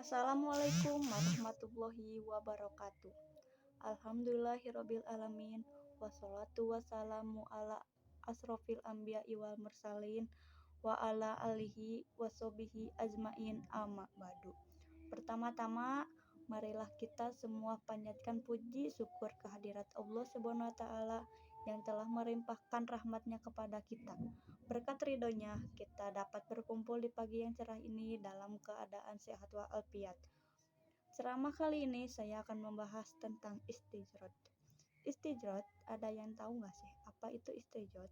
Assalamualaikum warahmatullahi wabarakatuh. Alhamdulillahirabbil alamin. Wassalatu wassalamu ala asrofil anbiya'i wal mursalin wa ala alihi washabihi ajmain amma ba'du. Pertama-tama, marilah kita semua panjatkan puji syukur kehadirat Allah Subhanahu wa taala yang telah melimpahkan rahmatnya kepada kita. Berkat ridhonya, kita dapat berkumpul di pagi yang cerah ini dalam keadaan sehat walafiat. Ceramah kali ini saya akan membahas tentang istijrot. Istijrot, ada yang tahu nggak sih apa itu istijrot?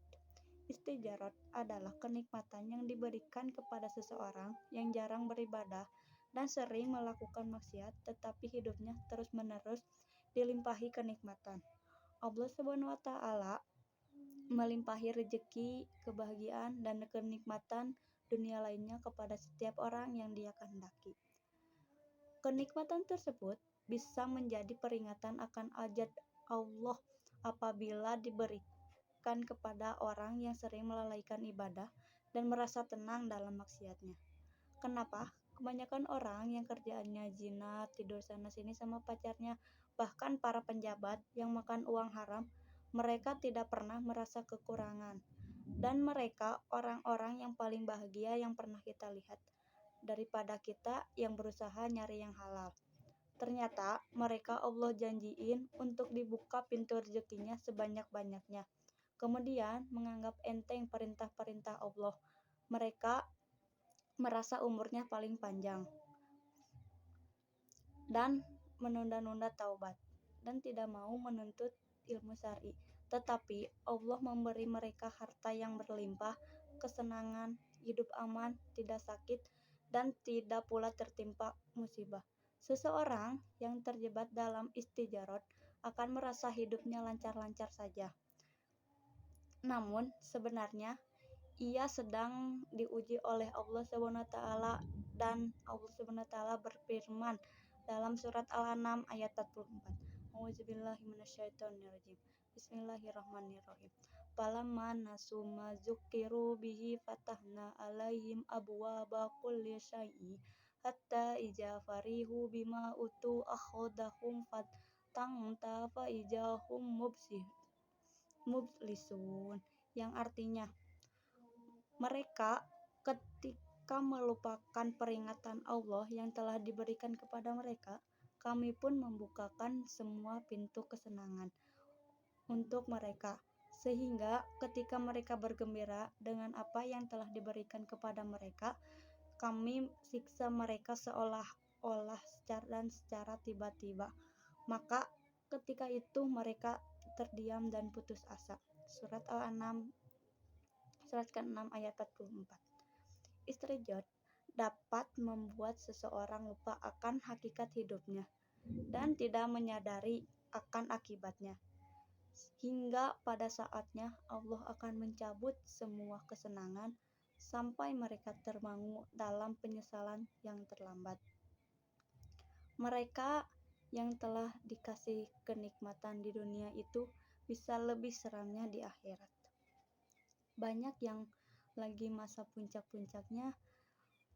Istijrot adalah kenikmatan yang diberikan kepada seseorang yang jarang beribadah dan sering melakukan maksiat, tetapi hidupnya terus-menerus dilimpahi kenikmatan. Allah Subhanahu wa taala melimpahi rezeki, kebahagiaan, dan kenikmatan dunia lainnya kepada setiap orang yang Dia kehendaki. Kenikmatan tersebut bisa menjadi peringatan akan ajab Allah apabila diberikan kepada orang yang sering melalaikan ibadah dan merasa tenang dalam maksiatnya. Kenapa? Kebanyakan orang yang kerjaannya zina, tidur sana-sini sama pacarnya, bahkan para penjabat yang makan uang haram, mereka tidak pernah merasa kekurangan. Dan mereka orang-orang yang paling bahagia yang pernah kita lihat, daripada kita yang berusaha nyari yang halal. Ternyata mereka Allah janjiin untuk dibuka pintu rezekinya sebanyak-banyaknya. Kemudian menganggap enteng perintah-perintah Allah. Mereka merasa umurnya paling panjang dan menunda-nunda taubat dan tidak mau menuntut ilmu syar'i. Tetapi Allah memberi mereka harta yang berlimpah, kesenangan, hidup aman, tidak sakit, dan tidak pula tertimpa musibah. Seseorang yang terjebak dalam istijrot akan merasa hidupnya lancar-lancar saja. Namun sebenarnya ia sedang diuji oleh Allah Subhanahu wa taala, dan Allah Subhanahu wa taala berfirman dalam surat Al-An'am ayat 44. Auzubillahi minasyaitonirrajim. Bismillahirrahmanirrahim. Falamma nasu ma dzukiru bihi fatahna alaihim abwaaba kulli syai'in hatta idza farihu bima utu akhadahum fatangta fa ijahum mublisun, yang artinya mereka ketika melupakan peringatan Allah yang telah diberikan kepada mereka, kami pun membukakan semua pintu kesenangan untuk mereka, sehingga ketika mereka bergembira dengan apa yang telah diberikan kepada mereka, kami siksa mereka seolah-olah secara tiba-tiba. Maka ketika itu mereka terdiam dan putus asa. Surat Al-An'am surat ke-6 ayat 44. Istijrot dapat membuat seseorang lupa akan hakikat hidupnya dan tidak menyadari akan akibatnya, hingga pada saatnya Allah akan mencabut semua kesenangan sampai mereka termangu dalam penyesalan yang terlambat. Mereka yang telah dikasih kenikmatan di dunia itu bisa lebih seramnya di akhirat. Banyak yang lagi masa puncak-puncaknya,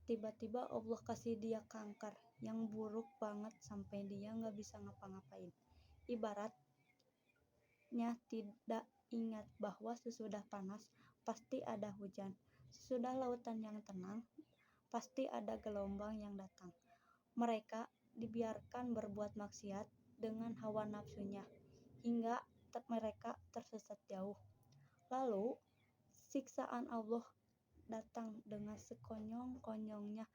tiba-tiba Allah kasih dia kanker yang buruk banget sampai dia nggak bisa ngapa-ngapain. Ibaratnya tidak ingat bahwa sesudah panas pasti ada hujan, sesudah lautan yang tenang pasti ada gelombang yang datang. Mereka dibiarkan berbuat maksiat dengan hawa nafsunya hingga mereka tersesat jauh. Lalu siksaan Allah datang dengan sekonyong-konyongnya.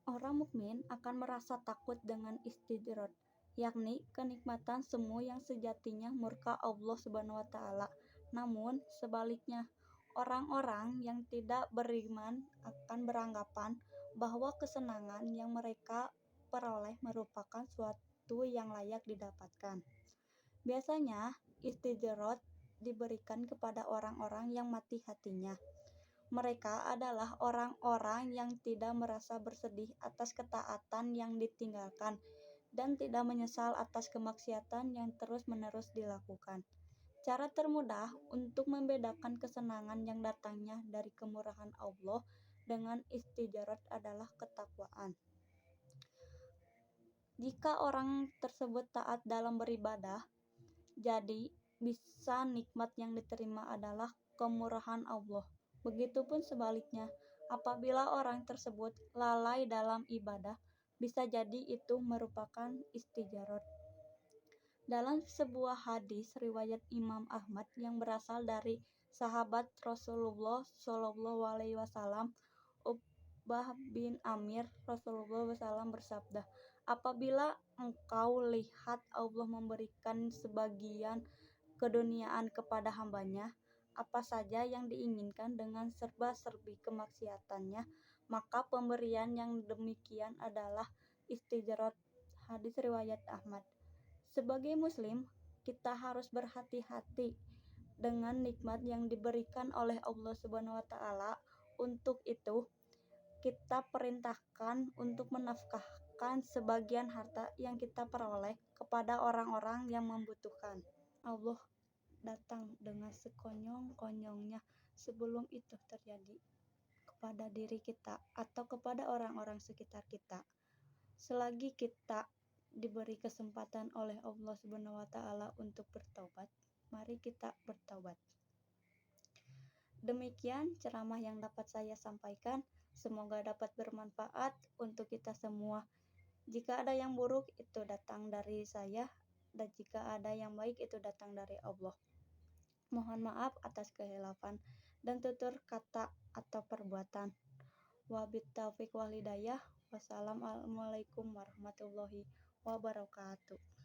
Orang mukmin akan merasa takut dengan istijrot, yakni kenikmatan semu yang sejatinya murka Allah Subhanahu wa taala. Namun sebaliknya, orang-orang yang tidak beriman akan beranggapan bahwa kesenangan yang mereka peroleh merupakan suatu yang layak didapatkan. Biasanya istijrot diberikan kepada orang-orang yang mati hatinya. Mereka adalah orang-orang yang tidak merasa bersedih atas ketaatan yang ditinggalkan dan tidak menyesal atas kemaksiatan yang terus-menerus dilakukan. Cara termudah untuk membedakan kesenangan yang datangnya dari kemurahan Allah dengan istijrot adalah ketakwaan. Jika orang tersebut taat dalam beribadah, jadi bisa nikmat yang diterima adalah kemurahan Allah. Begitupun sebaliknya, apabila orang tersebut lalai dalam ibadah, bisa jadi itu merupakan istijarot. Dalam sebuah hadis riwayat Imam Ahmad yang berasal dari sahabat Rasulullah Shallallahu Alaihi Wasallam, Uqbah bin Amir, Rasulullah SAW bersabda, apabila engkau lihat Allah memberikan sebagian keduniaan kepada hambanya, apa saja yang diinginkan dengan serba-serbi kemaksiatannya, maka pemberian yang demikian adalah istijrat. Hadis riwayat Ahmad. Sebagai muslim, kita harus berhati-hati dengan nikmat yang diberikan oleh Allah Subhanahu wa taala. Untuk itu, kita perintahkan untuk menafkahkan sebagian harta yang kita peroleh kepada orang-orang yang membutuhkan. Allah datang dengan sekonyong-konyongnya sebelum itu terjadi kepada diri kita atau kepada orang-orang sekitar kita. Selagi kita diberi kesempatan oleh Allah Subhanahu wa taala untuk bertobat, mari kita bertobat. Demikian ceramah yang dapat saya sampaikan. Semoga dapat bermanfaat untuk kita semua. Jika ada yang buruk itu datang dari saya, dan jika ada yang baik itu datang dari Allah. Mohon maaf atas kehilafan dan tutur kata atau perbuatan. Wabillahi taufiq wal hidayah. Wassalamualaikum warahmatullahi wabarakatuh.